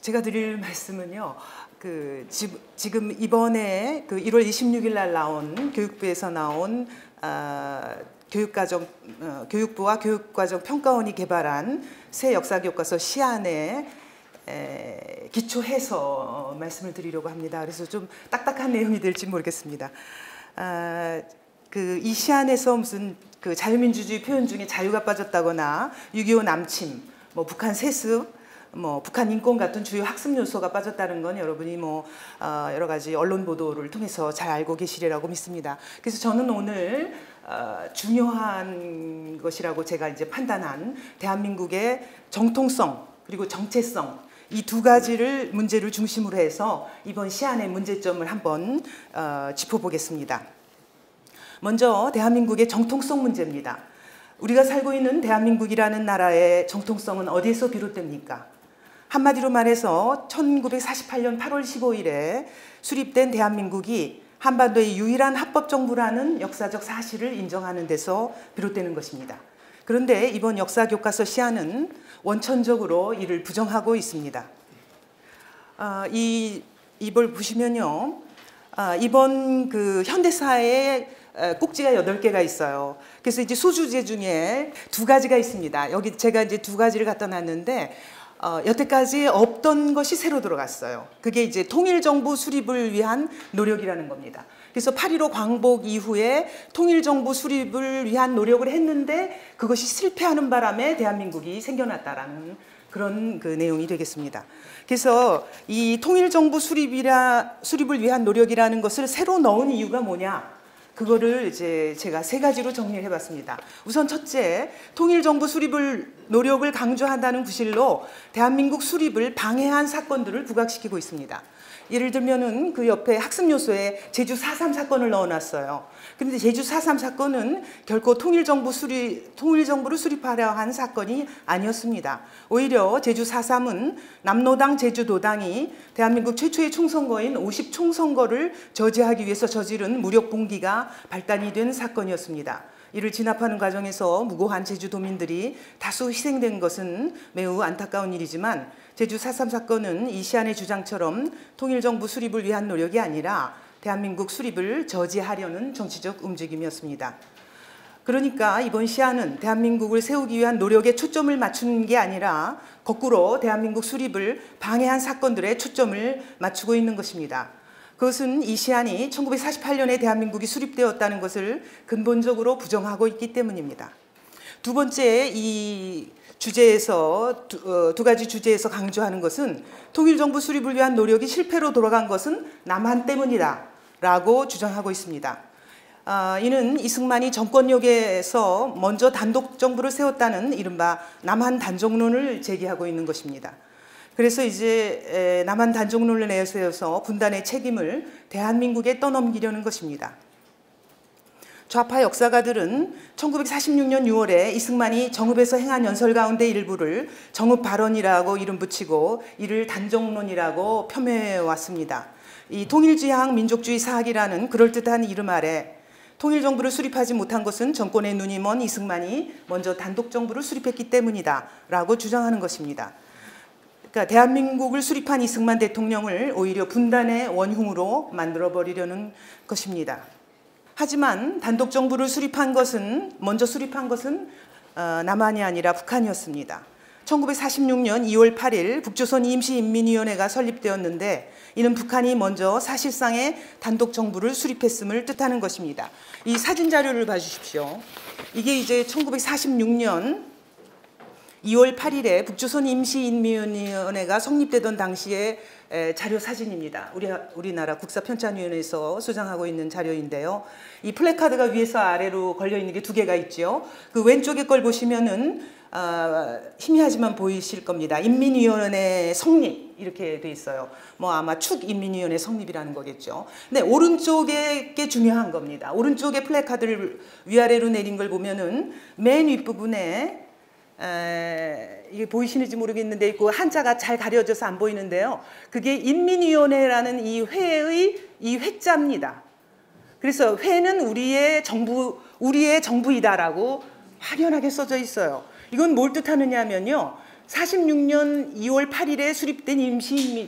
제가 드릴 말씀은요. 지금 이번에 1월 26일 날 나온 교육부에서 나온 교육부와 교육과정평가원이 개발한 새 역사교과서 시안에 기초해서 말씀을 드리려고 합니다. 그래서 좀 딱딱한 내용이 될지 모르겠습니다. 이 시안에서 무슨 자유민주주의 표현 중에 자유가 빠졌다거나 6.25 남침, 북한 세습, 북한 인권 같은 주요 학습 요소가 빠졌다는 건 여러분이 여러 가지 언론 보도를 통해서 잘 알고 계시리라고 믿습니다. 그래서 저는 오늘 중요한 것이라고 제가 이제 판단한 대한민국의 정통성 그리고 정체성 이 두 가지를 문제를 중심으로 해서 이번 시안의 문제점을 한번 짚어보겠습니다. 먼저 대한민국의 정통성 문제입니다. 우리가 살고 있는 대한민국이라는 나라의 정통성은 어디에서 비롯됩니까? 한마디로 말해서 1948년 8월 15일에 수립된 대한민국이 한반도의 유일한 합법정부라는 역사적 사실을 인정하는 데서 비롯되는 것입니다. 그런데 이번 역사교과서 시안은 원천적으로 이를 부정하고 있습니다. 이걸 보시면요. 이번 현대사에 꼭지가 8개가 있어요. 그래서 이제 소주제 중에 2가지가 있습니다. 여기 제가 이제 2가지를 갖다 놨는데 여태까지 없던 것이 새로 들어갔어요. 그게 이제 통일정부 수립을 위한 노력이라는 겁니다. 그래서 8.15 광복 이후에 통일정부 수립을 위한 노력을 했는데 그것이 실패하는 바람에 대한민국이 생겨났다라는 그런 내용이 되겠습니다. 그래서 이 통일정부 수립을 위한 노력이라는 것을 새로 넣은 이유가 뭐냐? 그거를 이제 제가 3가지로 정리를 해봤습니다. 우선 첫째, 통일정부 수립을 노력을 강조한다는 구실로 대한민국 수립을 방해한 사건들을 부각시키고 있습니다. 예를 들면은 그 옆에 학습 요소에 제주 4.3 사건을 넣어놨어요. 그런데 제주 4.3 사건은 결코 통일정부를 수립하려 한 사건이 아니었습니다. 오히려 제주 4.3은 남로당 제주도당이 대한민국 최초의 총선거인 50총선거를 저지하기 위해서 저지른 무력 봉기가 발단이 된 사건이었습니다. 이를 진압하는 과정에서 무고한 제주도민들이 다수 희생된 것은 매우 안타까운 일이지만 제주 4.3 사건은 이 시안의 주장처럼 통일정부 수립을 위한 노력이 아니라 대한민국 수립을 저지하려는 정치적 움직임이었습니다. 그러니까 이번 시안은 대한민국을 세우기 위한 노력에 초점을 맞추는 게 아니라 거꾸로 대한민국 수립을 방해한 사건들에 초점을 맞추고 있는 것입니다. 그것은 이 시안이 1948년에 대한민국이 수립되었다는 것을 근본적으로 부정하고 있기 때문입니다. 두 번째, 이 주제에서 두 가지 주제에서 강조하는 것은 통일정부 수립을 위한 노력이 실패로 돌아간 것은 남한 때문이다 라고 주장하고 있습니다. 이는 이승만이 정권력에서 먼저 단독 정부를 세웠다는 이른바 남한 단종론을 제기하고 있는 것입니다. 그래서 이제 남한 단종론을 내세워서 분단의 책임을 대한민국에 떠넘기려는 것입니다. 좌파 역사가들은 1946년 6월에 이승만이 정읍에서 행한 연설 가운데 일부를 정읍 발언이라고 이름 붙이고 이를 단종론이라고 폄훼해 왔습니다. 이 통일지향 민족주의 사학이라는 그럴듯한 이름 아래 통일정부를 수립하지 못한 것은 정권의 눈이 먼 이승만이 먼저 단독정부를 수립했기 때문이다 라고 주장하는 것입니다. 그러니까 대한민국을 수립한 이승만 대통령을 오히려 분단의 원흉으로 만들어버리려는 것입니다. 하지만 단독정부를 먼저 수립한 것은 남한이 아니라 북한이었습니다. 1946년 2월 8일 북조선 임시인민위원회가 설립되었는데 이는 북한이 먼저 사실상의 단독정부를 수립했음을 뜻하는 것입니다. 이 사진 자료를 봐주십시오. 이게 이제 1946년 2월 8일에 북조선 임시인민위원회가 성립되던 당시의 자료 사진입니다. 우리나라 국사편찬위원회에서 수장하고 있는 자료인데요. 이 플래카드가 위에서 아래로 걸려 있는 게 2개가 있죠. 그 왼쪽에 걸 보시면은 희미하지만 보이실 겁니다. 인민위원회 성립 이렇게 돼 있어요. 아마 축인민위원회 성립이라는 거겠죠. 근데 오른쪽에 게 중요한 겁니다. 오른쪽에 플래카드를 위아래로 내린 걸 보면은 맨 윗부분에 이게 보이시는지 모르겠는데 있고 한자가 잘 가려져서 안 보이는데요. 그게 인민위원회라는 이 회의 이 회자입니다. 그래서 회는 우리의 정부이다라고 확연하게 써져 있어요. 이건 뭘 뜻하느냐 하면요. 46년 2월 8일에 수립된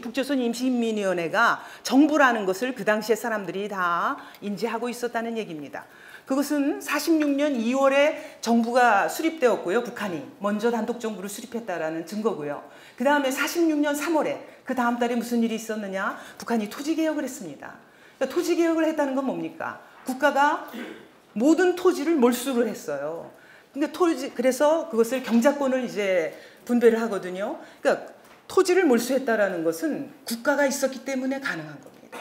북조선 임시인민위원회가 정부라는 것을 그 당시에 사람들이 다 인지하고 있었다는 얘기입니다. 그것은 46년 2월에 정부가 수립되었고요. 북한이 먼저 단독 정부를 수립했다라는 증거고요. 그 다음에 46년 3월에 그 다음 달에 무슨 일이 있었느냐? 북한이 토지개혁을 했습니다. 그러니까 토지개혁을 했다는 건 뭡니까? 국가가 모든 토지를 몰수를 했어요. 그러니까 그래서 그것을 경작권을 이제 분배를 하거든요. 그러니까 토지를 몰수했다라는 것은 국가가 있었기 때문에 가능한 겁니다.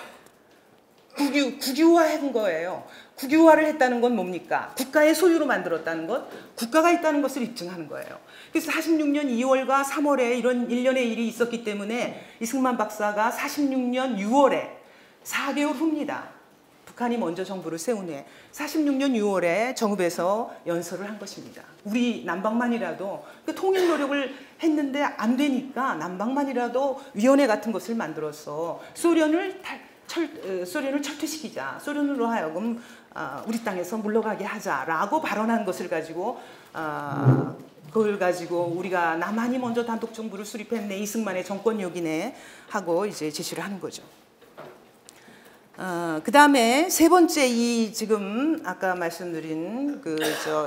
국유화한 거예요. 국유화를 했다는 건 뭡니까? 국가의 소유로 만들었다는 것, 국가가 있다는 것을 입증하는 거예요. 그래서 46년 2월과 3월에 이런 일련의 일이 있었기 때문에 이승만 박사가 46년 6월에 4개월 후입니다. 북한이 먼저 정부를 세운 후에 46년 6월에 정읍에서 연설을 한 것입니다. 우리 남방만이라도 통일 노력을 했는데 안 되니까 남방만이라도 위원회 같은 것을 만들어서 소련을 철퇴시키자. 소련으로 하여금 우리 땅에서 물러가게 하자라고 발언한 것을 가지고 그걸 가지고 우리가 남한이 먼저 단독 정부를 수립했네, 이승만의 정권 요기네 하고 이제 제시를 하는 거죠. 그 다음에 세 번째 이 지금 아까 말씀드린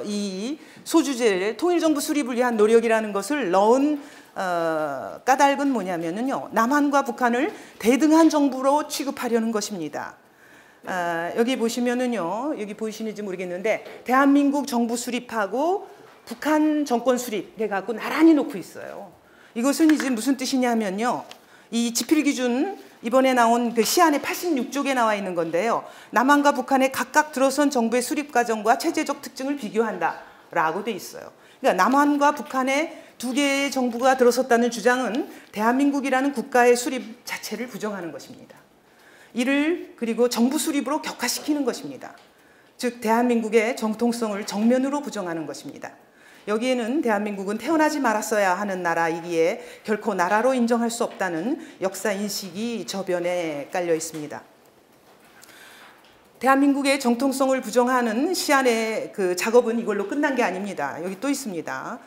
이 소주제를 통일정부 수립을 위한 노력이라는 것을 넣은 까닭은 뭐냐면요, 남한과 북한을 대등한 정부로 취급하려는 것입니다. 여기 보시면은요, 여기 보이시는지 모르겠는데 대한민국 정부 수립하고 북한 정권 수립해 갖고 나란히 놓고 있어요. 이것은 이제 무슨 뜻이냐면요, 이 지필기준 이번에 나온 그 시안의 86쪽에 나와 있는 건데요. 남한과 북한의 각각 들어선 정부의 수립 과정과 체제적 특징을 비교한다라고 돼 있어요. 그러니까 남한과 북한의 두 개의 정부가 들어섰다는 주장은 대한민국이라는 국가의 수립 자체를 부정하는 것입니다. 이를 그리고 정부 수립으로 격화시키는 것입니다. 즉 대한민국의 정통성을 정면으로 부정하는 것입니다. 여기에는 대한민국은 태어나지 말았어야 하는 나라이기에 결코 나라로 인정할 수 없다는 역사 인식이 저변에 깔려 있습니다. 대한민국의 정통성을 부정하는 시안의 그 작업은 이걸로 끝난 게 아닙니다. 여기 또 있습니다.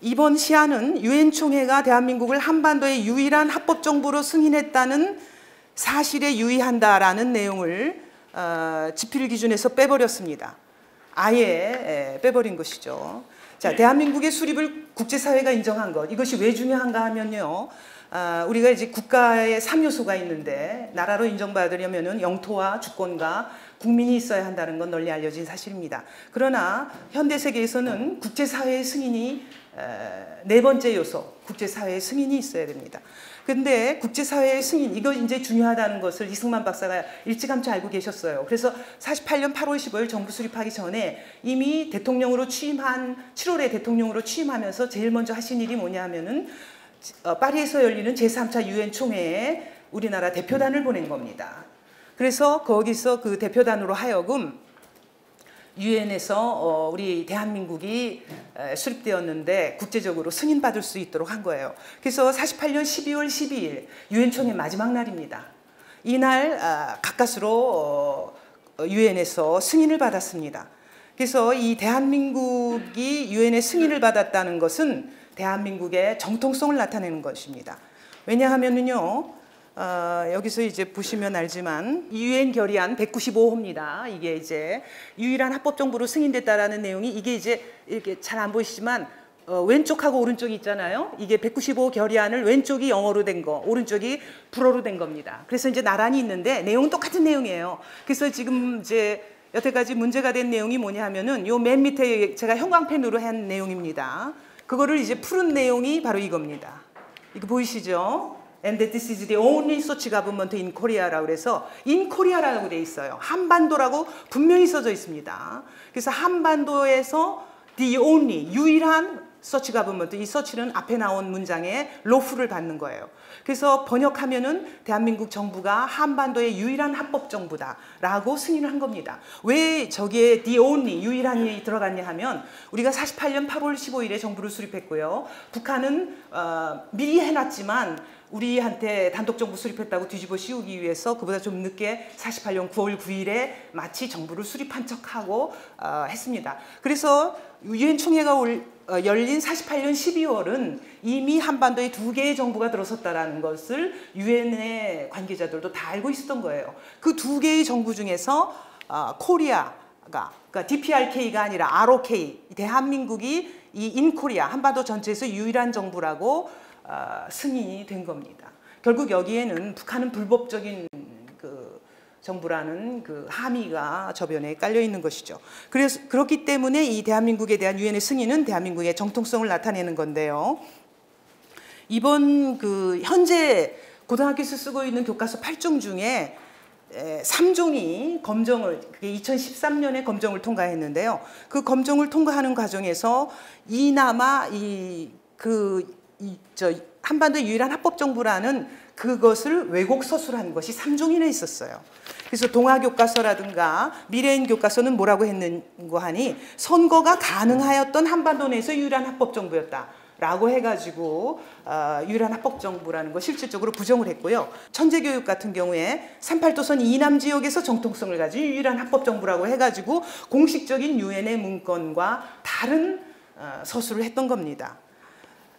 이번 시안은 유엔 총회가 대한민국을 한반도의 유일한 합법 정부로 승인했다는 사실에 유의한다라는 내용을 지필 기준에서 빼버렸습니다. 아예 빼버린 것이죠. 자, 대한민국의 수립을 국제사회가 인정한 것, 이것이 왜 중요한가 하면요, 우리가 이제 국가의 3요소가 있는데 나라로 인정받으려면은 영토와 주권과 국민이 있어야 한다는 건 널리 알려진 사실입니다. 그러나 현대 세계에서는 국제사회의 승인이 네 번째 요소, 국제사회의 승인이 있어야 됩니다. 근데 국제사회의 승인, 이거 이제 중요하다는 것을 이승만 박사가 일찌감치 알고 계셨어요. 그래서 48년 8월 15일 정부 수립하기 전에 이미 대통령으로 취임한 7월에 대통령으로 취임하면서 제일 먼저 하신 일이 뭐냐 하면은 파리에서 열리는 제3차 유엔 총회에 우리나라 대표단을 보낸 겁니다. 그래서 거기서 그 대표단으로 하여금 유엔에서 우리 대한민국이 수립되었는데 국제적으로 승인받을 수 있도록 한 거예요. 그래서 48년 12월 12일 유엔 총회 마지막 날입니다. 이날 가까스로 유엔에서 승인을 받았습니다. 그래서 이 대한민국이 유엔의 승인을 받았다는 것은 대한민국의 정통성을 나타내는 것입니다. 왜냐하면요, 여기서 이제 보시면 알지만 유엔 결의안 195호입니다. 이게 이제 유일한 합법 정부로 승인됐다라는 내용이, 이게 이제 이렇게 잘 안 보이시지만 왼쪽하고 오른쪽이 있잖아요. 이게 195 결의안을 왼쪽이 영어로 된 거, 오른쪽이 불어로 된 겁니다. 그래서 이제 나란히 있는데 내용은 똑같은 내용이에요. 그래서 지금 이제 여태까지 문제가 된 내용이 뭐냐 하면은 요 맨 밑에 제가 형광펜으로 한 내용입니다. 그거를 이제 푸른 내용이 바로 이겁니다. 이거 보이시죠? And that this is the only such government in Korea라고 그래서 in Korea라고 돼 있어요. 한반도라고 분명히 써져 있습니다. 그래서 한반도에서 the only, 유일한 such government, 이 such는 앞에 나온 문장에 lawful을 받는 거예요. 그래서 번역하면은 대한민국 정부가 한반도의 유일한 합법 정부다라고 승인을 한 겁니다. 왜 저기에 the only, 유일한이 들어갔냐 하면 우리가 48년 8월 15일에 정부를 수립했고요. 북한은 미리 해놨지만 우리한테 단독 정부 수립했다고 뒤집어 씌우기 위해서 그보다 좀 늦게 48년 9월 9일에 마치 정부를 수립한 척하고 했습니다. 그래서 유엔 총회가 열린 48년 12월은 이미 한반도에 두 개의 정부가 들어섰다라는 것을 유엔의 관계자들도 다 알고 있었던 거예요. 그 두 개의 정부 중에서 코리아가, 그러니까 DPRK가 아니라 ROK, 대한민국이 이 인코리아, 한반도 전체에서 유일한 정부라고 승인이 된 겁니다. 결국 여기에는 북한은 불법적인 정부라는 그 함의가 저변에 깔려 있는 것이죠. 그래서 그렇기 때문에 이 대한민국에 대한 유엔의 승인은 대한민국의 정통성을 나타내는 건데요. 이번 현재 고등학교에서 쓰고 있는 교과서 8종 중에 3종이 검정을, 그게 2013년에 검정을 통과했는데요. 그 검정을 통과하는 과정에서 이나마 한반도 유일한 합법정부라는 그것을 왜곡 서술한 것이 3종이나 있었어요. 그래서 동아교과서라든가 미래인 교과서는 뭐라고 했는고 하니 선거가 가능하였던 한반도 내에서 유일한 합법정부였다라고 해가지고 유일한 합법정부라는 거 실질적으로 부정을 했고요. 천재교육 같은 경우에 38도선 이남 지역에서 정통성을 가진 유일한 합법정부라고 해가지고 공식적인 유엔의 문건과 다른 서술을 했던 겁니다.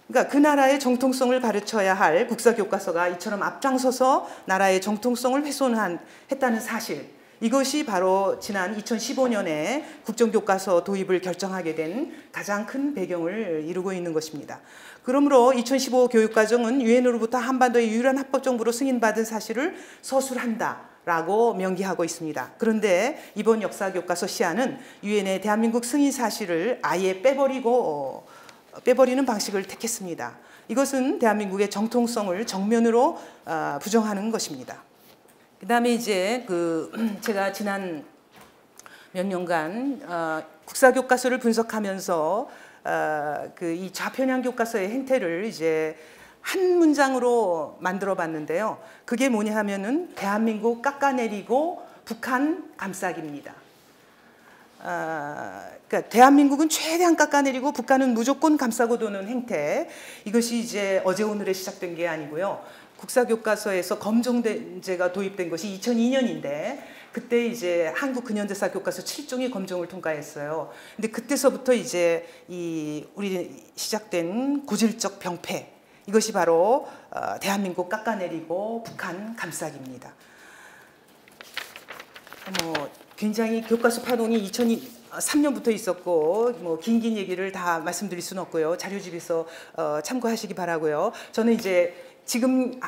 그러니까 그 나라의 정통성을 가르쳐야 할 국사교과서가 이처럼 앞장서서 나라의 정통성을 훼손했다는 사실, 이것이 바로 지난 2015년에 국정교과서 도입을 결정하게 된 가장 큰 배경을 이루고 있는 것입니다. 그러므로 2015 교육과정은 유엔으로부터 한반도의 유일한 합법정부로 승인받은 사실을 서술한다라고 명기하고 있습니다. 그런데 이번 역사교과서 시안은 유엔의 대한민국 승인 사실을 아예 빼버리는 방식을 택했습니다. 이것은 대한민국의 정통성을 정면으로 부정하는 것입니다. 그 다음에 이제 제가 지난 몇 년간 국사교과서를 분석하면서 이 좌편향 교과서의 행태를 이제 한 문장으로 만들어 봤는데요. 그게 뭐냐 하면은 대한민국 깎아내리고 북한 감싸기입니다. 그러니까 대한민국은 최대한 깎아내리고 북한은 무조건 감싸고 도는 행태, 이것이 이제 어제 오늘에 시작된 게 아니고요. 국사교과서에서 검정제가 도입된 것이 2002년인데 그때 이제 한국 근현대사 교과서 7종이 검정을 통과했어요. 근데 그때서부터 이제 우리 시작된 고질적 병폐, 이것이 바로 대한민국 깎아내리고 북한 감싸기입니다. 굉장히 교과서 파동이 2003년부터 있었고 긴 얘기를 다 말씀드릴 수는 없고요. 자료집에서 참고하시기 바라고요. 저는 이제 지금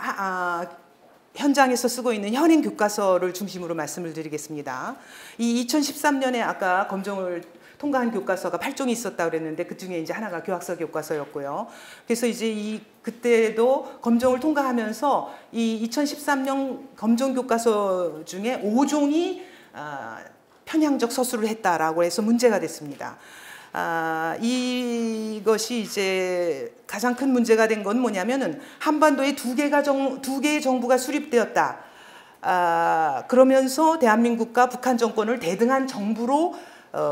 현장에서 쓰고 있는 현행 교과서를 중심으로 말씀을 드리겠습니다. 이 2013년에 아까 검정을 통과한 교과서가 8종이 있었다고 그랬는데 그 중에 이제 하나가 교학서 교과서였고요. 그래서 이제 그때도 검정을 통과하면서 이 2013년 검정 교과서 중에 5종이 편향적 서술을 했다라고 해서 문제가 됐습니다. 이것이 이제 가장 큰 문제가 된 건 뭐냐면은 한반도에 두 개의 정부가 수립되었다. 그러면서 대한민국과 북한 정권을 대등한 정부로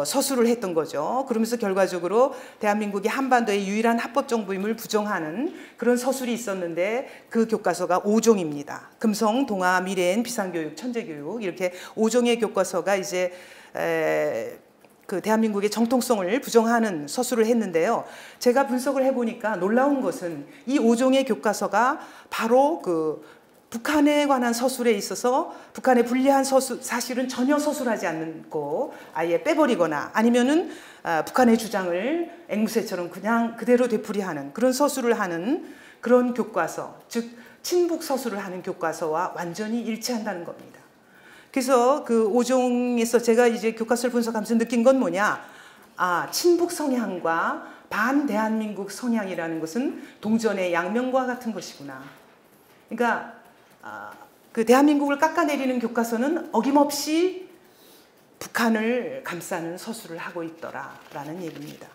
서술을 했던 거죠. 그러면서 결과적으로 대한민국이 한반도의 유일한 합법정부임을 부정하는 그런 서술이 있었는데 그 교과서가 5종입니다. 금성, 동아, 미래엔, 비상교육, 천재교육, 이렇게 5종의 교과서가 이제 대한민국의 정통성을 부정하는 서술을 했는데요. 제가 분석을 해보니까 놀라운 것은 이 5종의 교과서가 바로 북한에 관한 서술에 있어서 북한의 불리한 사실은 전혀 서술하지 않고 아예 빼버리거나 아니면은 북한의 주장을 앵무새처럼 그냥 그대로 되풀이하는 그런 서술을 하는 그런 교과서, 즉 친북 서술을 하는 교과서와 완전히 일치한다는 겁니다. 그래서 그 5종에서 제가 이제 교과서를 분석하면서 느낀 건 뭐냐? 친북 성향과 반대한민국 성향이라는 것은 동전의 양면과 같은 것이구나. 그러니까 대한민국을 깎아내리는 교과서는 어김없이 북한을 감싸는 서술을 하고 있더라라는 얘기입니다.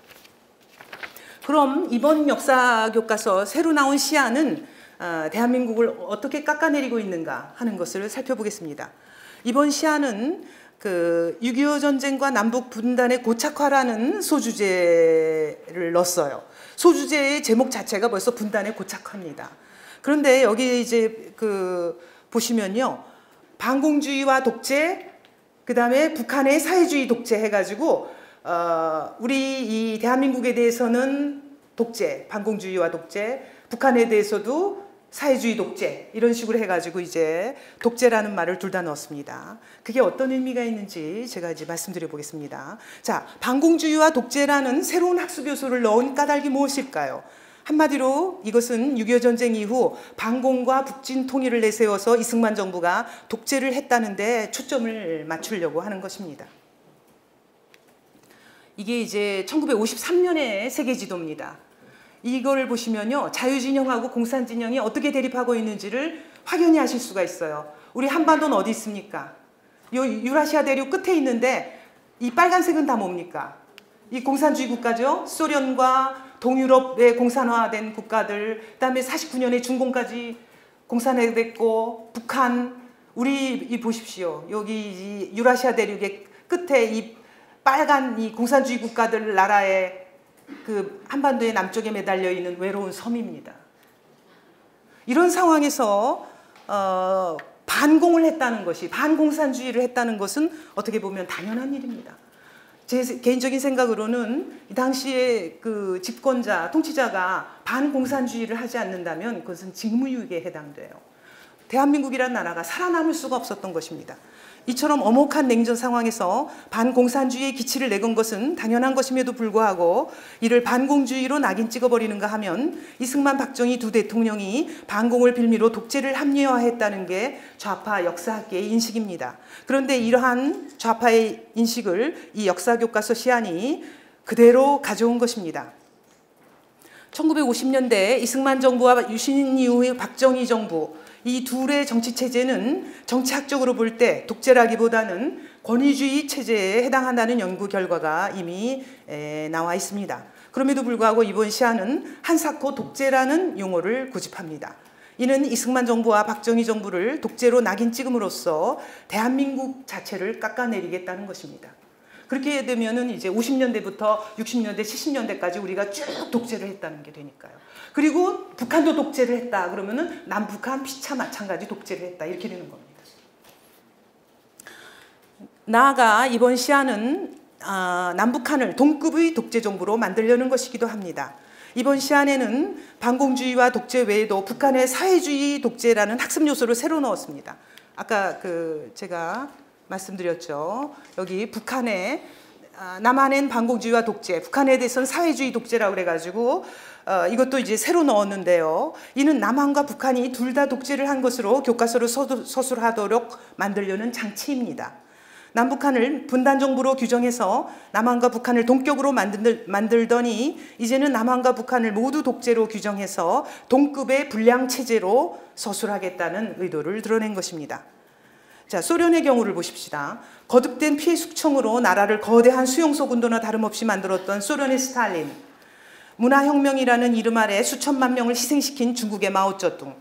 그럼 이번 역사 교과서 새로 나온 시안은 대한민국을 어떻게 깎아내리고 있는가 하는 것을 살펴보겠습니다. 이번 시안은 6.25 전쟁과 남북 분단의 고착화라는 소주제를 넣었어요. 소주제의 제목 자체가 벌써 분단의 고착화입니다. 그런데 여기 이제 보시면요, 반공주의와 독재, 그 다음에 북한의 사회주의 독재 해가지고 우리 이 대한민국에 대해서는 독재, 반공주의와 독재, 북한에 대해서도 사회주의 독재 이런 식으로 해가지고 이제 독재라는 말을 둘 다 넣었습니다. 그게 어떤 의미가 있는지 제가 이제 말씀드려 보겠습니다. 자, 반공주의와 독재라는 새로운 학습 요소를 넣은 까닭이 무엇일까요? 한마디로 이것은 6.25 전쟁 이후 반공과 북진 통일을 내세워서 이승만 정부가 독재를 했다는데 초점을 맞추려고 하는 것입니다. 이게 이제 1953년의 세계 지도입니다. 이걸 보시면요, 자유진영하고 공산진영이 어떻게 대립하고 있는지를 확연히 아실 수가 있어요. 우리 한반도는 어디 있습니까? 요 유라시아 대륙 끝에 있는데 이 빨간색은 다 뭡니까? 이 공산주의 국가죠. 소련과 동유럽의 공산화된 국가들, 그다음에 49년에 중공까지 공산화됐고, 북한, 우리 보십시오. 여기 이 유라시아 대륙의 끝에 이 빨간 이 공산주의 국가들 나라에 그 한반도의 남쪽에 매달려 있는 외로운 섬입니다. 이런 상황에서 반공을 했다는 것이, 반공산주의를 했다는 것은 어떻게 보면 당연한 일입니다. 제 개인적인 생각으로는 이 당시에 그 집권자, 통치자가 반공산주의를 하지 않는다면 그것은 직무유기에 해당돼요. 대한민국이라는 나라가 살아남을 수가 없었던 것입니다. 이처럼 엄혹한 냉전 상황에서 반공산주의의 기치를 내건 것은 당연한 것임에도 불구하고 이를 반공주의로 낙인 찍어버리는가 하면 이승만, 박정희 두 대통령이 반공을 빌미로 독재를 합리화했다는 게 좌파 역사학계의 인식입니다. 그런데 이러한 좌파의 인식을 이 역사교과서 시안이 그대로 가져온 것입니다. 1950년대 이승만 정부와 유신 이후의 박정희 정부, 이 둘의 정치 체제는 정치학적으로 볼 때 독재라기보다는 권위주의 체제에 해당한다는 연구 결과가 이미 나와 있습니다. 그럼에도 불구하고 이번 시안은 한사코 독재라는 용어를 고집합니다. 이는 이승만 정부와 박정희 정부를 독재로 낙인 찍음으로써 대한민국 자체를 깎아내리겠다는 것입니다. 그렇게 되면은 이제 50년대부터 60년대, 70년대까지 우리가 쭉 독재를 했다는 게 되니까요. 그리고 북한도 독재를 했다 그러면은 남북한 피차 마찬가지 독재를 했다 이렇게 되는 겁니다. 나아가 이번 시안은 남북한을 동급의 독재 정부로 만들려는 것이기도 합니다. 이번 시안에는 반공주의와 독재 외에도 북한의 사회주의 독재라는 학습 요소를 새로 넣었습니다. 아까 제가 말씀드렸죠. 여기 북한의 남한엔 반공주의와 독재, 북한에 대해서는 사회주의 독재라고 그래가지고 이것도 이제 새로 넣었는데요. 이는 남한과 북한이 둘 다 독재를 한 것으로 교과서를 서술하도록 만들려는 장치입니다. 남북한을 분단정부로 규정해서 남한과 북한을 동격으로 만들더니 이제는 남한과 북한을 모두 독재로 규정해서 동급의 불량체제로 서술하겠다는 의도를 드러낸 것입니다. 자, 소련의 경우를 보십시다. 거듭된 피해 숙청으로 나라를 거대한 수용소 군도나 다름없이 만들었던 소련의 스탈린, 문화혁명이라는 이름 아래 수천만 명을 희생시킨 중국의 마오쩌둥,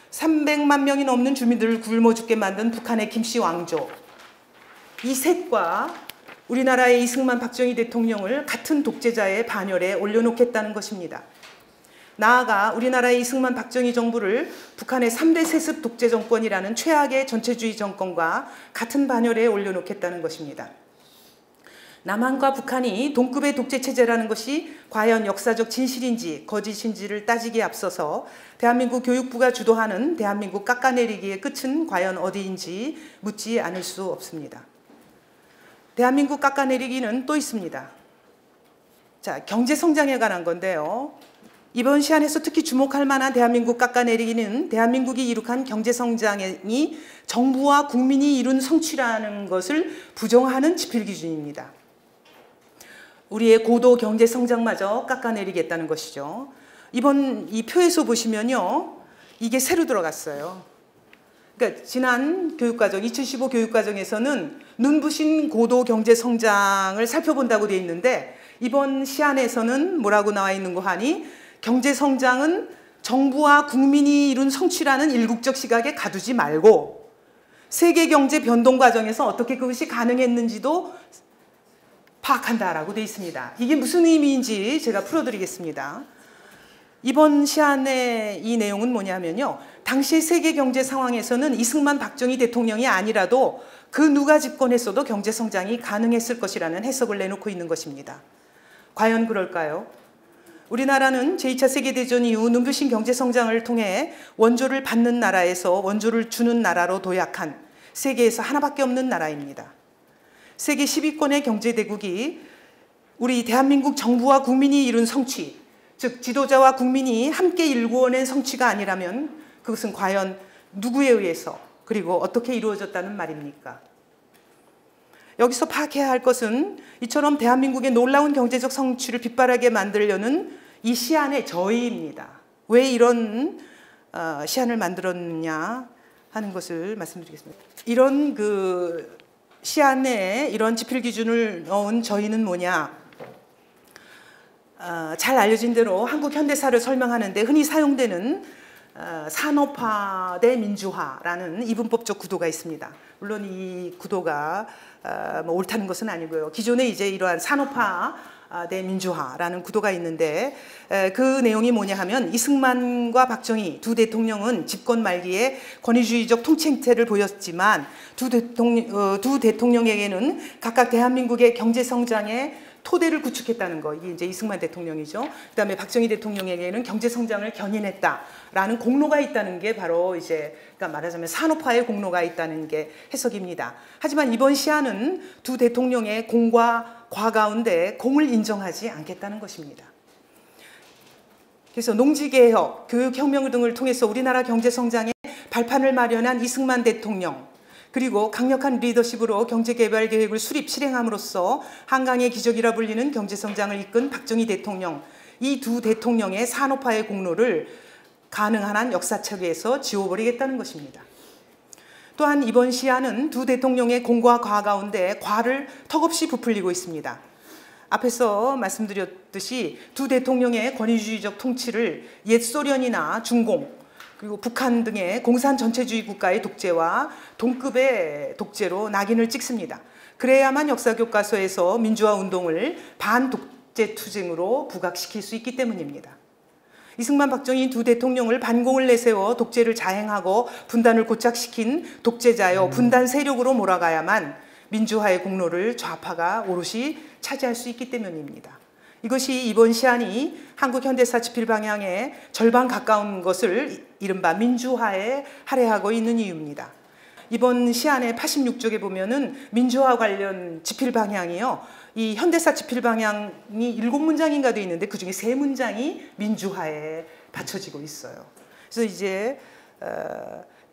300만 명이 넘는 주민들을 굶어 죽게 만든 북한의 김씨 왕조, 이 셋과 우리나라의 이승만, 박정희 대통령을 같은 독재자의 반열에 올려놓겠다는 것입니다. 나아가 우리나라의 이승만, 박정희 정부를 북한의 3대 세습 독재 정권이라는 최악의 전체주의 정권과 같은 반열에 올려놓겠다는 것입니다. 남한과 북한이 동급의 독재 체제라는 것이 과연 역사적 진실인지 거짓인지를 따지기에 앞서서 대한민국 교육부가 주도하는 대한민국 깎아내리기의 끝은 과연 어디인지 묻지 않을 수 없습니다. 대한민국 깎아내리기는 또 있습니다. 자, 경제 성장에 관한 건데요. 이번 시안에서 특히 주목할 만한 대한민국 깎아내리기는 대한민국이 이룩한 경제 성장이 정부와 국민이 이룬 성취라는 것을 부정하는 지필 기준입니다. 우리의 고도 경제 성장마저 깎아내리겠다는 것이죠. 이번 이 표에서 보시면요, 이게 새로 들어갔어요. 그러니까 지난 교육과정, 2015 교육과정에서는 눈부신 고도 경제 성장을 살펴본다고 되어 있는데 이번 시안에서는 뭐라고 나와 있는 거 하니 경제 성장은 정부와 국민이 이룬 성취라는 일국적 시각에 가두지 말고 세계 경제 변동 과정에서 어떻게 그것이 가능했는지도 파악한다라고 되어 있습니다. 이게 무슨 의미인지 제가 풀어드리겠습니다. 이번 시안의 이 내용은 뭐냐면요. 당시 세계 경제 상황에서는 이승만 박정희 대통령이 아니라도 그 누가 집권했어도 경제 성장이 가능했을 것이라는 해석을 내놓고 있는 것입니다. 과연 그럴까요? 우리나라는 제2차 세계대전 이후 눈부신 경제 성장을 통해 원조를 받는 나라에서 원조를 주는 나라로 도약한 세계에서 하나밖에 없는 나라입니다. 세계 10위권의 경제대국이 우리 대한민국 정부와 국민이 이룬 성취, 즉 지도자와 국민이 함께 일구어낸 성취가 아니라면 그것은 과연 누구에 의해서 그리고 어떻게 이루어졌다는 말입니까? 여기서 파악해야 할 것은 이처럼 대한민국의 놀라운 경제적 성취를 빛바라게 만들려는 이 시안의 저희입니다. 왜 이런 시안을 만들었느냐 하는 것을 말씀드리겠습니다. 이런 그 시안에 이런 지필 기준을 넣은 저희는 뭐냐? 잘 알려진 대로 한국 현대사를 설명하는데 흔히 사용되는 산업화 대 민주화라는 이분법적 구도가 있습니다. 물론 이 구도가 뭐 옳다는 것은 아니고요. 기존에 이제 이러한 산업화 대 민주화라는 구도가 있는데 그 내용이 뭐냐 하면 이승만과 박정희 두 대통령은 집권 말기에 권위주의적 통치 행태를 보였지만 두 대통령에게는 각각 대한민국의 경제 성장에 토대를 구축했다는 거. 이게 이제 이승만 대통령이죠. 그다음에 박정희 대통령에게는 경제 성장을 견인했다라는 공로가 있다는 게 바로 이제 그러니까 말하자면 산업화의 공로가 있다는 게 해석입니다. 하지만 이번 시안은 두 대통령의 공과 과 가운데 공을 인정하지 않겠다는 것입니다. 그래서 농지개혁, 교육혁명 등을 통해서 우리나라 경제 성장에 발판을 마련한 이승만 대통령, 그리고 강력한 리더십으로 경제개발 계획을 수립 실행함으로써 한강의 기적이라 불리는 경제성장을 이끈 박정희 대통령, 이 두 대통령의 산업화의 공로를 가능한 한 역사책에서 지워버리겠다는 것입니다. 또한 이번 시안은 두 대통령의 공과 과 가운데 과를 턱없이 부풀리고 있습니다. 앞에서 말씀드렸듯이 두 대통령의 권위주의적 통치를 옛 소련이나 중공, 그리고 북한 등의 공산 전체주의 국가의 독재와 동급의 독재로 낙인을 찍습니다. 그래야만 역사 교과서에서 민주화 운동을 반독재 투쟁으로 부각시킬 수 있기 때문입니다. 이승만 박정희 두 대통령을 반공을 내세워 독재를 자행하고 분단을 고착시킨 독재자여 분단 세력으로 몰아가야만 민주화의 공로를 좌파가 오롯이 차지할 수 있기 때문입니다. 이것이 이번 시안이 한국 현대사 지필 방향의 절반 가까운 것을 이른바 민주화에 할애하고 있는 이유입니다. 이번 시안의 86쪽에 보면은 민주화 관련 지필 방향이요. 이 현대사 지필 방향이 7문장인가 돼 있는데 그중에 3문장이 민주화에 받쳐지고 있어요. 그래서 이제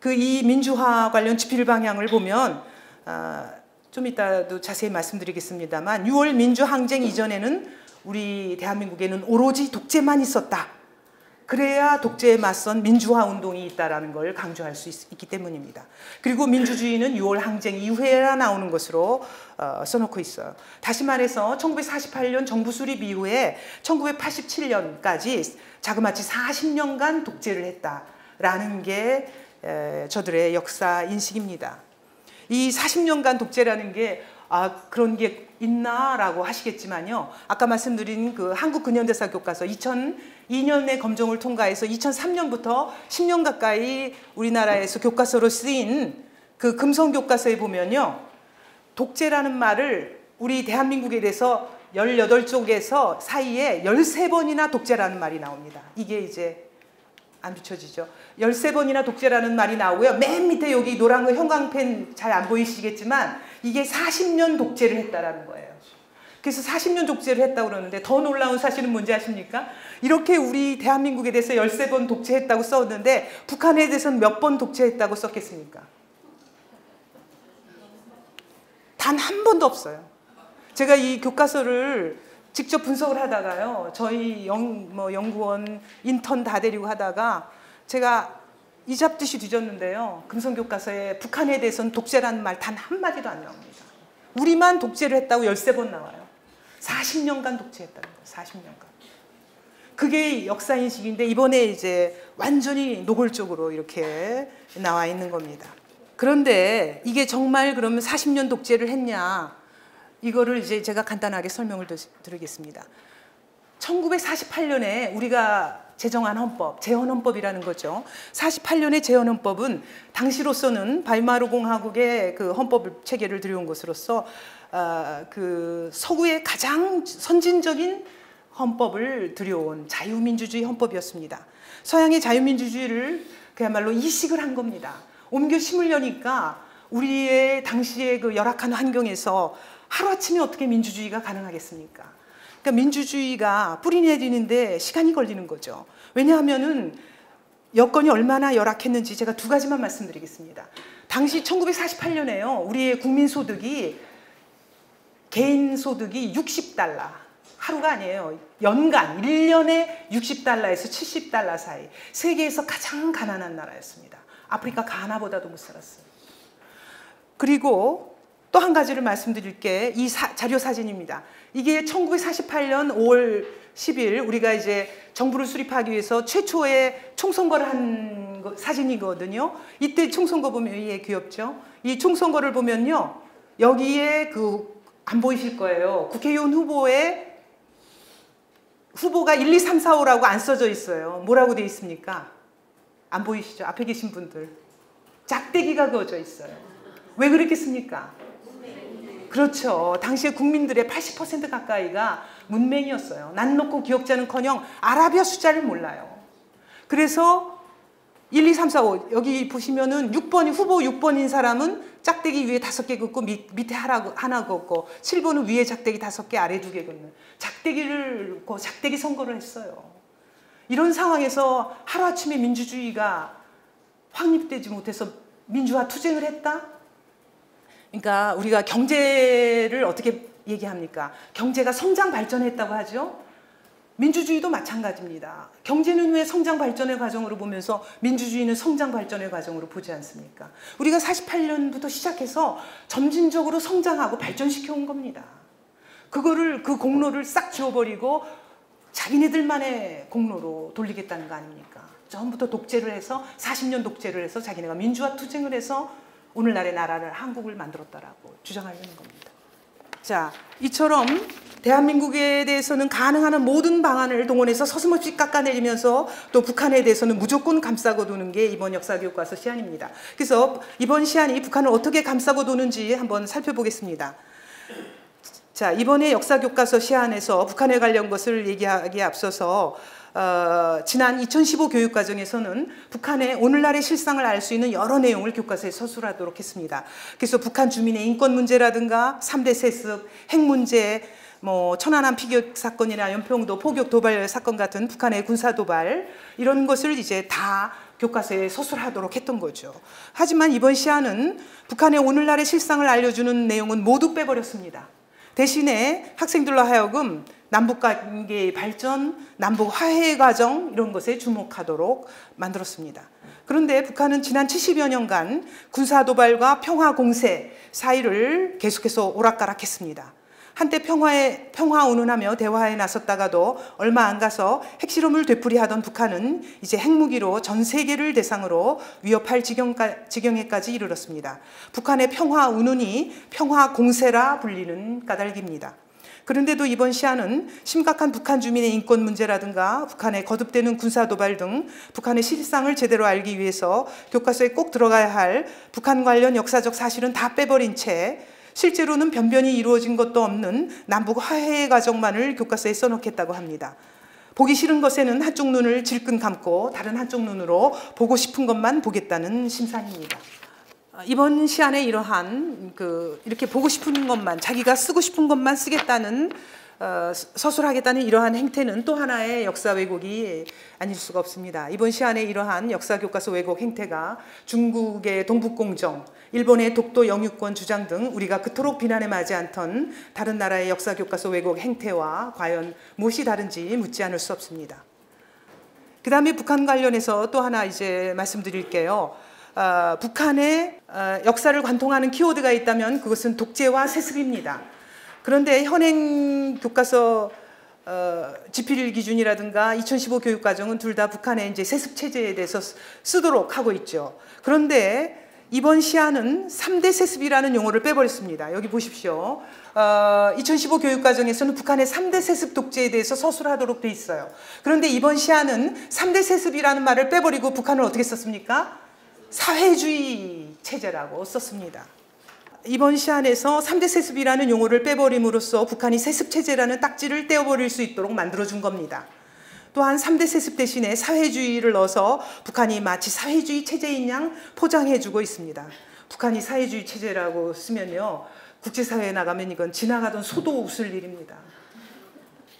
이 민주화 관련 지필 방향을 보면 좀 이따도 자세히 말씀드리겠습니다만 6월 민주항쟁 이전에는 우리 대한민국에는 오로지 독재만 있었다. 그래야 독재에 맞선 민주화 운동이 있다는 걸 강조할 수 있기 때문입니다. 그리고 민주주의는 6월 항쟁 이후에나 나오는 것으로 써놓고 있어요. 다시 말해서 1948년 정부 수립 이후에 1987년까지 자그마치 40년간 독재를 했다라는 게 저들의 역사 인식입니다. 이 40년간 독재라는 게 그런 게 있나라고 하시겠지만요. 아까 말씀드린 그 한국 근현대사 교과서 2002년에 검정을 통과해서 2003년부터 10년 가까이 우리나라에서 교과서로 쓰인 그 금성 교과서에 보면요. 독재라는 말을 우리 대한민국에 대해서 18쪽에서 사이에 13번이나 독재라는 말이 나옵니다. 이게 이제 안 비춰지죠. 13번이나 독재라는 말이 나오고요. 맨 밑에 여기 노란 거 형광펜 잘 안 보이시겠지만 이게 40년 독재를 했다라는 거예요. 그래서 40년 독재를 했다고 그러는데 더 놀라운 사실은 뭔지 아십니까? 이렇게 우리 대한민국에 대해서 13번 독재했다고 썼는데 북한에 대해서는 몇 번 독재했다고 썼겠습니까? 단 한 번도 없어요. 제가 이 교과서를 직접 분석을 하다가요. 저희 연구원 인턴 다 데리고 하다가 제가 이 잡듯이 뒤졌는데요. 금성교과서에 북한에 대해서는 독재라는 말 단 한마디도 안 나옵니다. 우리만 독재를 했다고 13번 나와요. 40년간 독재했다는 거예요. 40년간. 그게 역사인식인데 이번에 이제 완전히 노골적으로 이렇게 나와 있는 겁니다. 그런데 이게 정말 그러면 40년 독재를 했냐? 이거를 이제 제가 간단하게 설명을 드리겠습니다. 1948년에 우리가 제정한 헌법, 제헌헌법이라는 거죠. 48년의 제헌헌법은 당시로서는 바이마르 공화국의 그 헌법 체계를 들여온 것으로서 그 서구의 가장 선진적인 헌법을 들여온 자유민주주의 헌법이었습니다. 서양의 자유민주주의를 그야말로 이식을 한 겁니다. 옮겨 심으려니까 우리의 당시의 그 열악한 환경에서 하루아침에 어떻게 민주주의가 가능하겠습니까? 그러니까 민주주의가 뿌리 내리는데 시간이 걸리는 거죠. 왜냐하면은 여건이 얼마나 열악했는지 제가 두 가지만 말씀드리겠습니다. 당시 1948년에요. 우리의 국민소득이 개인 소득이 60달러. 하루가 아니에요. 연간 1년에 60달러에서 70달러 사이. 세계에서 가장 가난한 나라였습니다. 아프리카 가나보다도 못 살았어요. 그리고 또 한 가지를 말씀드릴 게 이 자료 사진입니다. 이게 1948년 5월 10일 우리가 이제 정부를 수립하기 위해서 최초의 총선거를 한 사진이거든요. 이때 총선거 보면 이게 귀엽죠? 이 총선거를 보면요. 여기에 안 보이실 거예요. 국회의원 후보가 1, 2, 3, 4, 5라고 안 써져 있어요. 뭐라고 돼 있습니까? 안 보이시죠? 앞에 계신 분들. 짝대기가 그어져 있어요. 왜 그랬겠습니까? 그렇죠. 당시에 국민들의 80% 가까이가 문맹이었어요. 난 놓고 기억자는커녕 아라비아 숫자를 몰라요. 그래서 1, 2, 3, 4, 5 여기 보시면은 6번이 후보 6번인 사람은 짝대기 위에 5개 긋고 밑에 하나 긋고 7번은 위에 짝대기 5개 아래 2개 긋는 짝대기 선거를 했어요. 이런 상황에서 하루아침에 민주주의가 확립되지 못해서 민주화 투쟁을 했다? 그러니까 우리가 경제를 어떻게 얘기합니까? 경제가 성장 발전했다고 하죠? 민주주의도 마찬가지입니다. 경제는 왜 성장 발전의 과정으로 보면서 민주주의는 성장 발전의 과정으로 보지 않습니까? 우리가 48년부터 시작해서 점진적으로 성장하고 발전시켜 온 겁니다. 그 공로를 싹 지워버리고 자기네들만의 공로로 돌리겠다는 거 아닙니까? 처음부터 독재를 해서 40년 독재를 해서 자기네가 민주화 투쟁을 해서 오늘날의 나라를 한국을 만들었다라고 주장하려는 겁니다. 자, 이처럼 대한민국에 대해서는 가능한 모든 방안을 동원해서 서슴없이 깎아내리면서 또 북한에 대해서는 무조건 감싸고 도는 게 이번 역사교과서 시안입니다. 그래서 이번 시안이 북한을 어떻게 감싸고 도는지 한번 살펴보겠습니다. 자, 이번에 역사교과서 시안에서 북한에 관련 것을 얘기하기에 앞서서 지난 2015 교육과정에서는 북한의 오늘날의 실상을 알 수 있는 여러 내용을 교과서에 서술하도록 했습니다. 그래서 북한 주민의 인권 문제라든가 3대 세습, 핵 문제, 천안함 피격 사건이나 연평도 포격 도발 사건 같은 북한의 군사 도발 이런 것을 이제 다 교과서에 서술하도록 했던 거죠. 하지만 이번 시안은 북한의 오늘날의 실상을 알려주는 내용은 모두 빼버렸습니다. 대신에 학생들로 하여금 남북관계의 발전, 남북 화해 과정 이런 것에 주목하도록 만들었습니다. 그런데 북한은 지난 70여 년간 군사도발과 평화공세 사이를 계속해서 오락가락했습니다. 한때 평화 운운하며 대화에 나섰다가도 얼마 안 가서 핵실험을 되풀이하던 북한은 이제 핵무기로 전 세계를 대상으로 위협할 지경에까지 이르렀습니다. 북한의 평화 운운이 평화 공세라 불리는 까닭입니다. 그런데도 이번 시안은 심각한 북한 주민의 인권 문제라든가 북한의 거듭되는 군사도발 등 북한의 실상을 제대로 알기 위해서 교과서에 꼭 들어가야 할 북한 관련 역사적 사실은 다 빼버린 채 실제로는 변변이 이루어진 것도 없는 남북 화해의 과정만을 교과서에 써놓겠다고 합니다. 보기 싫은 것에는 한쪽 눈을 질끈 감고 다른 한쪽 눈으로 보고 싶은 것만 보겠다는 심산입니다. 이번 시안에 이러한 이렇게 보고 싶은 것만 자기가 쓰고 싶은 것만 쓰겠다는 서술하겠다는 이러한 행태는 또 하나의 역사 왜곡이 아닐 수가 없습니다. 이번 시안에 이러한 역사 교과서 왜곡 행태가 중국의 동북공정, 일본의 독도 영유권 주장 등 우리가 그토록 비난에 맞지 않던 다른 나라의 역사 교과서 왜곡 행태와 과연 무엇이 다른지 묻지 않을 수 없습니다. 그 다음에 북한 관련해서 또 하나 이제 말씀드릴게요. 북한의 역사를 관통하는 키워드가 있다면 그것은 독재와 세습입니다. 그런데 현행 교과서 지필 기준이라든가 2015 교육과정은 둘 다 북한의 이제 세습 체제에 대해서 쓰도록 하고 있죠. 그런데 이번 시안은 3대 세습이라는 용어를 빼버렸습니다. 여기 보십시오. 2015 교육과정에서는 북한의 3대 세습 독재에 대해서 서술하도록 돼 있어요. 그런데 이번 시안은 3대 세습이라는 말을 빼버리고 북한을 어떻게 썼습니까? 사회주의 체제라고 썼습니다. 이번 시안에서 3대 세습이라는 용어를 빼버림으로써 북한이 세습체제라는 딱지를 떼어버릴 수 있도록 만들어준 겁니다. 또한 3대 세습 대신에 사회주의를 넣어서 북한이 마치 사회주의 체제인 양 포장해주고 있습니다. 북한이 사회주의 체제라고 쓰면요, 국제사회에 나가면 이건 지나가던 소도 웃을 일입니다.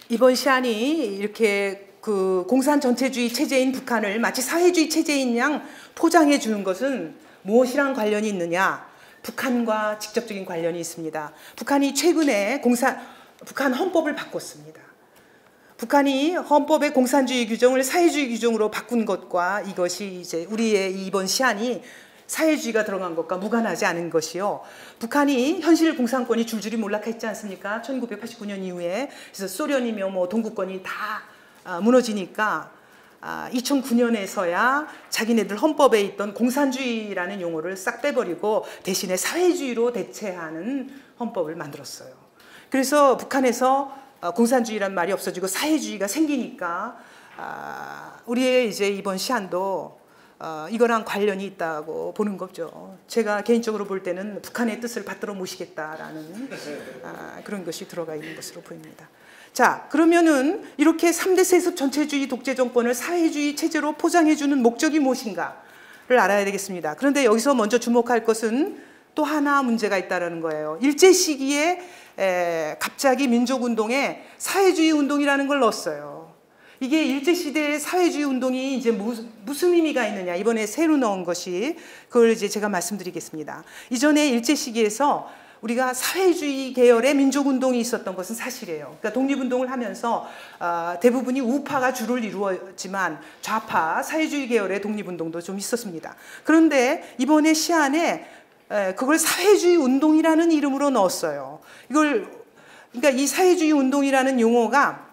이번 시안이 이렇게 그 공산 전체주의 체제인 북한을 마치 사회주의 체제인 양 포장해 주는 것은 무엇이랑 관련이 있느냐? 북한과 직접적인 관련이 있습니다. 북한이 최근에 북한 헌법을 바꿨습니다. 북한이 헌법의 공산주의 규정을 사회주의 규정으로 바꾼 것과 이것이 이제 우리의 이번 시안이 사회주의가 들어간 것과 무관하지 않은 것이요. 북한이 현실 공산권이 줄줄이 몰락했지 않습니까? 1989년 이후에. 그래서 소련이며 뭐 동구권이 다 무너지니까 2009년에서야 자기네들 헌법에 있던 공산주의라는 용어를 싹 빼버리고 대신에 사회주의로 대체하는 헌법을 만들었어요. 그래서 북한에서 공산주의란 말이 없어지고 사회주의가 생기니까 우리의 이제 이번 시안도 이거랑 관련이 있다고 보는 거죠. 제가 개인적으로 볼 때는 북한의 뜻을 받들어 모시겠다라는 그런 것이 들어가 있는 것으로 보입니다. 자, 그러면은 이렇게 3대 세습 전체주의 독재 정권을 사회주의 체제로 포장해주는 목적이 무엇인가를 알아야 되겠습니다. 그런데 여기서 먼저 주목할 것은 또 하나 문제가 있다는 거예요. 일제 시기에 갑자기 민족운동에 사회주의 운동이라는 걸 넣었어요. 이게 일제시대의 사회주의 운동이 이제 무슨 의미가 있느냐. 이번에 새로 넣은 것이 그걸 이제 제가 말씀드리겠습니다. 이전에 일제 시기에서 우리가 사회주의 계열의 민족운동이 있었던 것은 사실이에요. 그러니까 독립운동을 하면서 대부분이 우파가 주를 이루었지만 좌파 사회주의 계열의 독립운동도 좀 있었습니다. 그런데 이번에 시안에 그걸 사회주의 운동이라는 이름으로 넣었어요. 그러니까 이 사회주의 운동이라는 용어가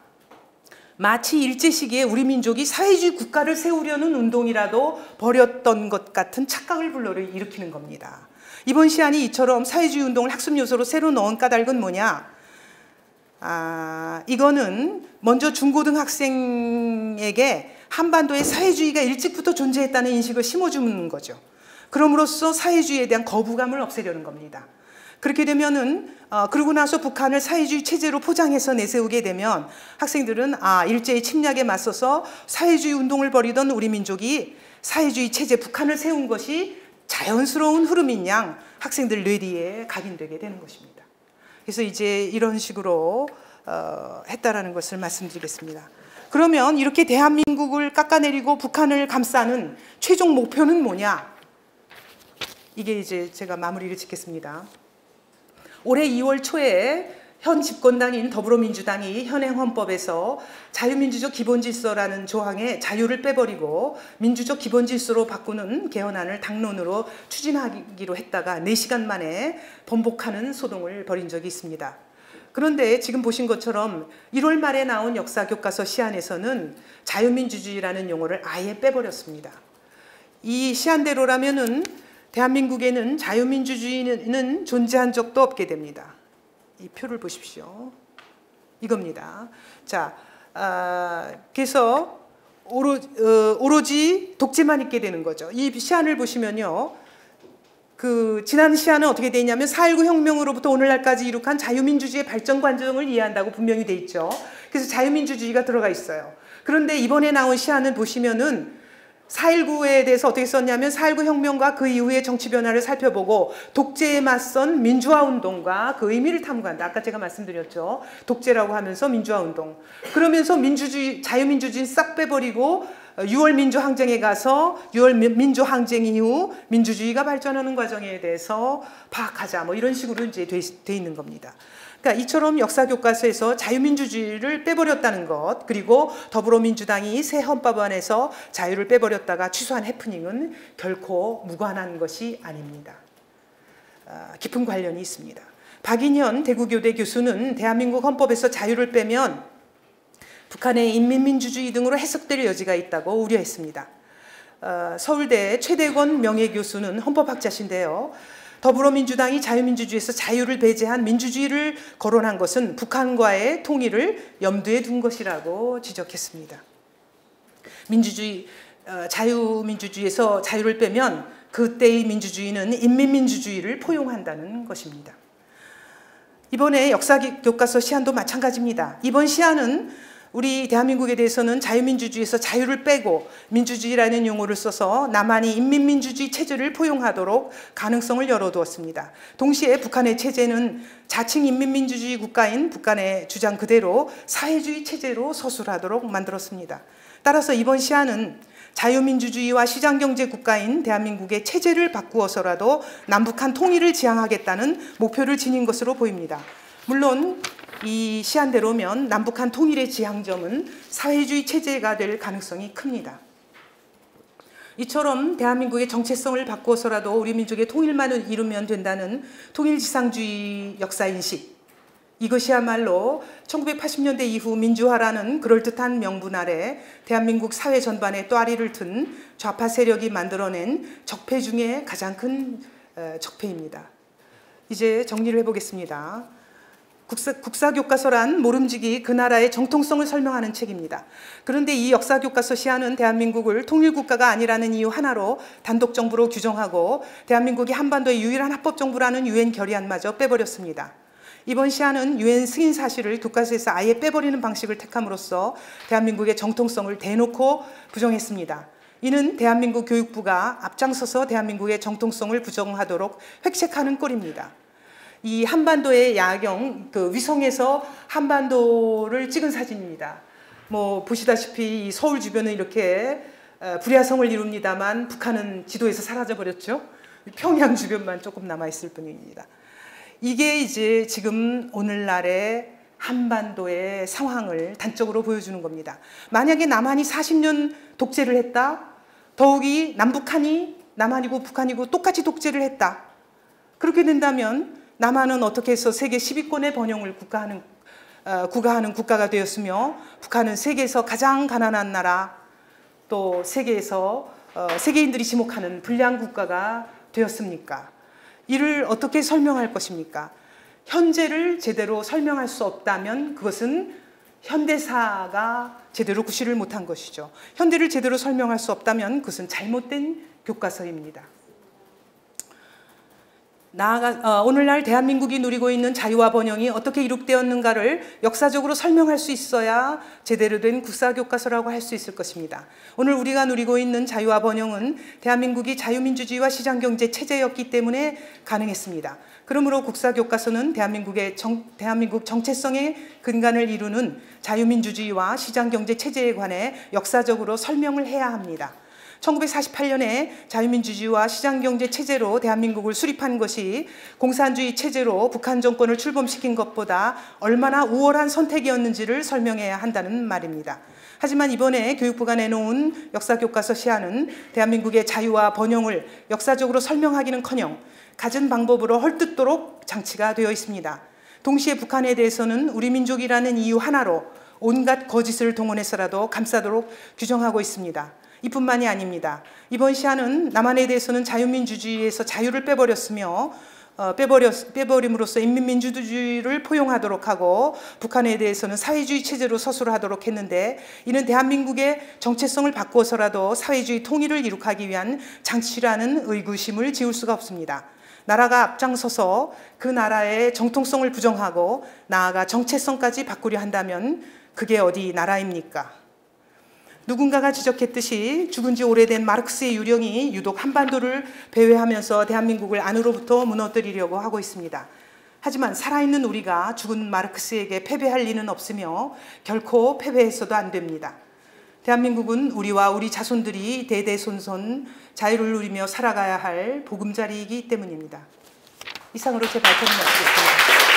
마치 일제 시기에 우리 민족이 사회주의 국가를 세우려는 운동이라도 벌였던 것 같은 착각을 불러일으키는 겁니다. 이번 시안이 이처럼 사회주의 운동을 학습 요소로 새로 넣은 까닭은 뭐냐? 이거는 먼저 중고등학생에게 한반도에 사회주의가 일찍부터 존재했다는 인식을 심어주는 거죠. 그럼으로써 사회주의에 대한 거부감을 없애려는 겁니다. 그렇게 되면은 그러고 나서 북한을 사회주의 체제로 포장해서 내세우게 되면 학생들은 일제의 침략에 맞서서 사회주의 운동을 벌이던 우리 민족이 사회주의 체제 북한을 세운 것이 자연스러운 흐름인 양 학생들 뇌리에 각인되게 되는 것입니다. 그래서 이제 이런 식으로 했다라는 것을 말씀드리겠습니다. 그러면 이렇게 대한민국을 깎아내리고 북한을 감싸는 최종 목표는 뭐냐? 이게 이제 제가 마무리를 짓겠습니다. 올해 2월 초에 현 집권당인 더불어민주당이 현행 헌법에서 자유민주적 기본질서라는 조항에 자유를 빼버리고 민주적 기본질서로 바꾸는 개헌안을 당론으로 추진하기로 했다가 4시간 만에 번복하는 소동을 벌인 적이 있습니다. 그런데 지금 보신 것처럼 1월 말에 나온 역사교과서 시안에서는 자유민주주의라는 용어를 아예 빼버렸습니다. 이 시안대로라면은 대한민국에는 자유민주주의는 존재한 적도 없게 됩니다. 이 표를 보십시오. 이겁니다. 자, 그래서 오로지 독재만 있게 되는 거죠. 이 시안을 보시면요. 지난 시안은 어떻게 돼 있냐면 4.19 혁명으로부터 오늘날까지 이룩한 자유민주주의의 발전 과정을 이해한다고 분명히 돼 있죠. 그래서 자유민주주의가 들어가 있어요. 그런데 이번에 나온 시안을 보시면은 4.19에 대해서 어떻게 썼냐면 4.19 혁명과 그 이후의 정치 변화를 살펴보고 독재에 맞선 민주화운동과 그 의미를 탐구한다. 아까 제가 말씀드렸죠. 독재라고 하면서 민주화운동. 그러면서 자유민주주의 싹 빼버리고 6월 민주항쟁에 가서 6월 민주항쟁 이후 민주주의가 발전하는 과정에 대해서 파악하자. 뭐 이런 식으로 이제 돼 있는 겁니다. 그러니까 이처럼 역사교과서에서 자유민주주의를 빼버렸다는 것, 그리고 더불어민주당이 새 헌법안에서 자유를 빼버렸다가 취소한 해프닝은 결코 무관한 것이 아닙니다. 깊은 관련이 있습니다. 박인현 대구교대 교수는 대한민국 헌법에서 자유를 빼면 북한의 인민민주주의 등으로 해석될 여지가 있다고 우려했습니다. 서울대 최대권 명예교수는 헌법학자신데요. 더불어민주당이 자유민주주의에서 자유를 배제한 민주주의를 거론한 것은 북한과의 통일을 염두에 둔 것이라고 지적했습니다. 자유민주주의에서 자유를 빼면 그때의 민주주의는 인민민주주의를 포용한다는 것입니다. 이번에 역사교과서 시안도 마찬가지입니다. 이번 시안은 우리 대한민국에 대해서는 자유민주주의에서 자유를 빼고 민주주의라는 용어를 써서 남한이 인민민주주의 체제를 포용하도록 가능성을 열어두었습니다. 동시에 북한의 체제는 자칭 인민민주주의 국가인 북한의 주장 그대로 사회주의 체제로 서술하도록 만들었습니다. 따라서 이번 시안은 자유민주주의와 시장경제 국가인 대한민국의 체제를 바꾸어서라도 남북한 통일을 지향하겠다는 목표를 지닌 것으로 보입니다. 물론 이 시안대로면 남북한 통일의 지향점은 사회주의 체제가 될 가능성이 큽니다. 이처럼 대한민국의 정체성을 바꾸어서라도 우리 민족의 통일만을 이루면 된다는 통일지상주의 역사인식, 이것이야말로 1980년대 이후 민주화라는 그럴듯한 명분 아래 대한민국 사회 전반에 또아리를 튼 좌파 세력이 만들어낸 적폐 중에 가장 큰 적폐입니다. 이제 정리를 해보겠습니다. 국사교과서란 모름지기 그 나라의 정통성을 설명하는 책입니다. 그런데 이 역사교과서 시안은 대한민국을 통일국가가 아니라는 이유 하나로 단독정부로 규정하고 대한민국이 한반도의 유일한 합법정부라는 유엔 결의안마저 빼버렸습니다. 이번 시안은 유엔 승인 사실을 교과서에서 아예 빼버리는 방식을 택함으로써 대한민국의 정통성을 대놓고 부정했습니다. 이는 대한민국 교육부가 앞장서서 대한민국의 정통성을 부정하도록 획책하는 꼴입니다. 이 한반도의 야경, 위성에서 한반도를 찍은 사진입니다. 보시다시피 이 서울 주변은 이렇게 불야성을 이룹니다만 북한은 지도에서 사라져버렸죠. 평양 주변만 조금 남아있을 뿐입니다. 이게 이제 지금 오늘날의 한반도의 상황을 단적으로 보여주는 겁니다. 만약에 남한이 40년 독재를 했다, 더욱이 남한이고 북한이고 똑같이 독재를 했다. 그렇게 된다면 남한은 어떻게 해서 세계 10위권의 번영을 구가하는 국가가 되었으며 북한은 세계에서 가장 가난한 나라, 또 세계에서 세계인들이 지목하는 불량 국가가 되었습니까? 이를 어떻게 설명할 것입니까? 현재를 제대로 설명할 수 없다면 그것은 현대사가 제대로 구실을 못한 것이죠. 현대를 제대로 설명할 수 없다면 그것은 잘못된 교과서입니다. 오늘날 대한민국이 누리고 있는 자유와 번영이 어떻게 이룩되었는가를 역사적으로 설명할 수 있어야 제대로 된 국사교과서라고 할 수 있을 것입니다. 오늘 우리가 누리고 있는 자유와 번영은 대한민국이 자유민주주의와 시장경제 체제였기 때문에 가능했습니다. 그러므로 국사교과서는 대한민국 정체성의 근간을 이루는 자유민주주의와 시장경제 체제에 관해 역사적으로 설명을 해야 합니다. 1948년에 자유민주주의와 시장경제 체제로 대한민국을 수립한 것이 공산주의 체제로 북한 정권을 출범시킨 것보다 얼마나 우월한 선택이었는지를 설명해야 한다는 말입니다. 하지만 이번에 교육부가 내놓은 역사교과서 시안은 대한민국의 자유와 번영을 역사적으로 설명하기는커녕 갖은 방법으로 헐뜯도록 장치가 되어 있습니다. 동시에 북한에 대해서는 우리 민족이라는 이유 하나로 온갖 거짓을 동원해서라도 감싸도록 규정하고 있습니다. 이뿐만이 아닙니다. 이번 시안은 남한에 대해서는 자유민주주의에서 자유를 빼버렸으며 빼버림으로써 인민민주주의를 포용하도록 하고 북한에 대해서는 사회주의 체제로 서술하도록 했는데 이는 대한민국의 정체성을 바꾸어서라도 사회주의 통일을 이룩하기 위한 장치라는 의구심을 지울 수가 없습니다. 나라가 앞장서서 그 나라의 정통성을 부정하고 나아가 정체성까지 바꾸려 한다면 그게 어디 나라입니까? 누군가가 지적했듯이 죽은 지 오래된 마르크스의 유령이 유독 한반도를 배회하면서 대한민국을 안으로부터 무너뜨리려고 하고 있습니다. 하지만 살아있는 우리가 죽은 마르크스에게 패배할 리는 없으며 결코 패배해서도 안 됩니다. 대한민국은 우리와 우리 자손들이 대대손손 자유를 누리며 살아가야 할 보금자리이기 때문입니다. 이상으로 제 발표를 마치겠습니다.